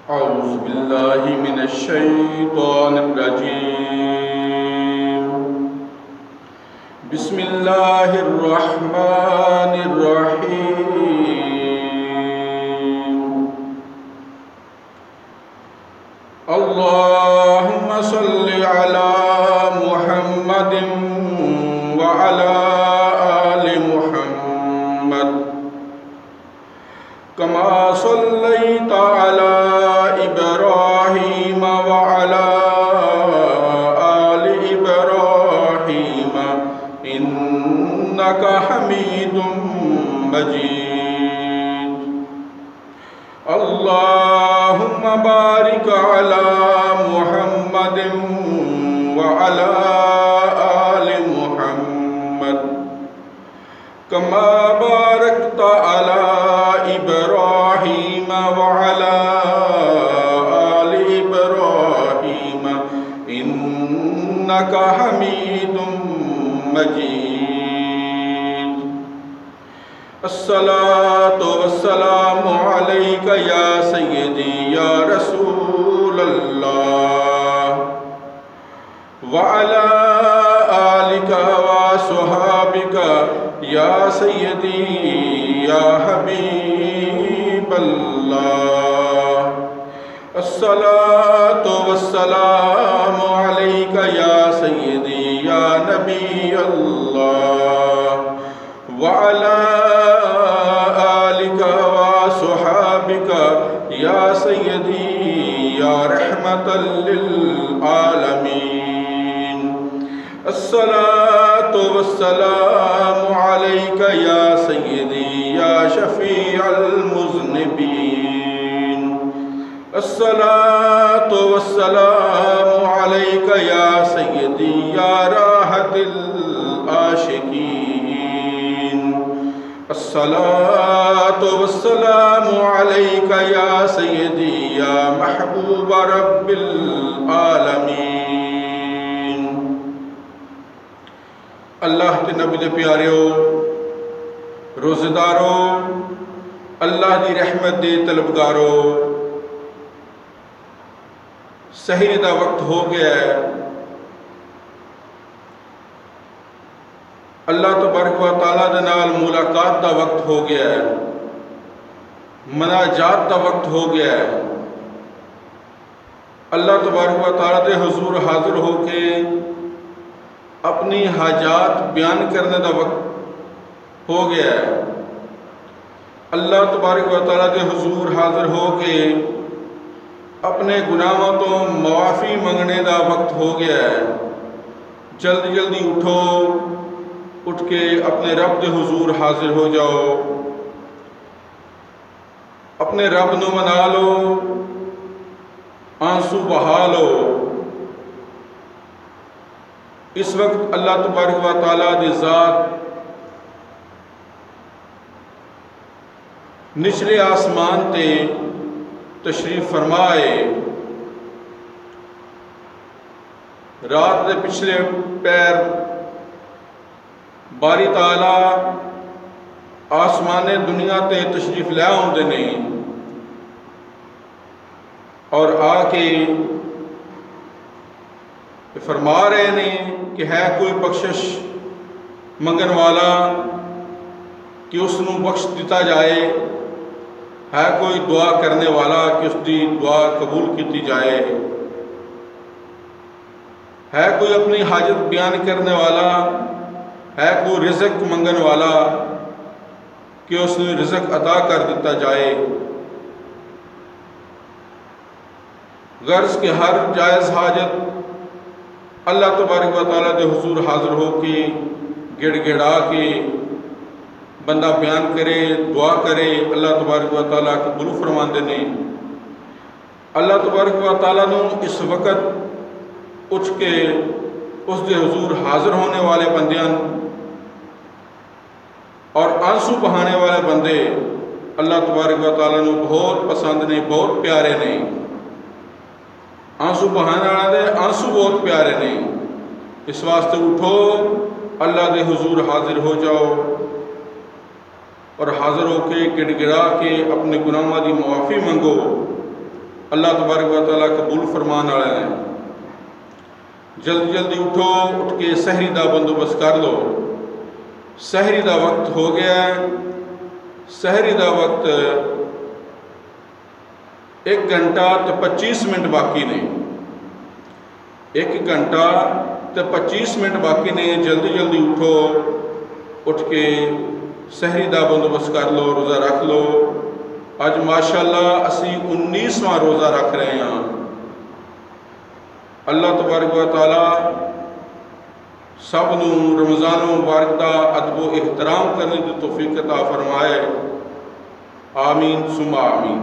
أعوذ بالله من الشيطان الرجيم. بسم الله الرحمن الرحيم. اللهم صل على محمد وعلى آل محمد كما صليت على إبراهيم وعلى آل إبراهيم إنك حميد مجيد. اللهم بارك على محمد وعلى آل محمد كما باركت على إبراهيم وعلى آل إبراهيم إنك حميد مجيد. الصلاة والسلام عليك يا سيدي يا رسول الله وعلى آلك وصحابك يا سيدي يا حبيب الله. الصلاة والسلام عليك يا سيدي يا نبي الله وعلى آلك وصحابك يا سيدي يا رحمة للعالمين. الصلاة والسلام عليك يا سيدي يا شفيع المذنبين. الصلاة والسلام عليك يا سيدي يا راحة العاشقين. الصلاة والسلام عليك يا سيدي يا محبوب رب العالمين. اللہ کے نبی دے پیاریو، روزدارو، اللہ دی رحمت دے طلبگارو، سحر دا وقت ہو گیا ہے. اللہ تبارک و تعالیٰ دے نال ملاقات دا وقت ہو گیا ہے، مناجات دا وقت ہو گیا ہے. اللہ تبارک و تعالیٰ دے حضور حاضر ہو کے اپنی حاجات بیان کرنے دا وقت ہو گیا ہے. اللہ تبارک و تعالیٰ دے حضور حاضر ہو کے اپنے گناہوں تو معافی منگنے دا وقت ہو گیا ہے. جلدی جلدی اٹھو، اٹھ کے اپنے رب دے حضور حاضر ہو جاؤ، اپنے رب نو منا لو، آنسو بہا لو. اس وقت اللہ تبارک و تعالیٰ دی ذات نچلے آسمان تے تشریف فرمائے. رات دے پچھلے پیر باری تعالیٰ آسمان دنیا تے تشریف لے آؤندے نے اور آ کے فرما رہے نے کہ ہے کوئی بخشش منگن والا کہ اس نو بخش دیتا جائے، ہے کوئی دعا کرنے والا کہ اس دی دعا قبول کیتی جائے، ہے کوئی اپنی حاجت بیان کرنے والا، ہے کوئی رزق منگن والا کہ اس نے رزق عطا کر دیتا جائے. غرض کہ ہر جائز حاجت اللہ تبارک و تعالیٰ دے حضور حاضر ہو کے گڑ گڑا کے بندہ بیان کرے، دعا کرے. اللہ تبارک و تعالیٰ قبول فرماندے نے. اللہ تبارک و تعالیٰ نو اس وقت اٹھ کے اس دے حضور حاضر ہونے والے بندیاں اور آنسو بہانے والے بندے اللہ تبارک و تعالیٰ نو بہت پسند نے، بہت پیارے نے. آنسو بہانے والے آنسو بہت پیارے نے. اس واسطے اٹھو، اللہ دے حضور حاضر ہو جاؤ اور حاضر ہو کے گڑ گڑا کے اپنے گناہاں دی معافی منگو. اللہ تبارک و تعالیٰ قبول فرمان والے نے۔ جلدی جلدی اٹھو، اٹھ کے سحری دا بندوبست کر لو، سحری دا وقت ہو گیا ہے۔ سحری دا وقت 1 گھنٹہ تے 25 منٹ باقی نے، 1 گھنٹہ تے 25 منٹ باقی نے۔ جلدی جلدی اٹھو، اٹھ کے سحری دا بندوبست کر لو، روزہ رکھ لو۔ اج ماشاءاللہ اسی 19واں روزہ رکھ رہے ہیں۔ اللہ تبارک و تعالیٰ سب نو رمضان مبارک دا ادب و احترام کرنے کی توفیق عطا فرمائے۔ آمین ثم آمین۔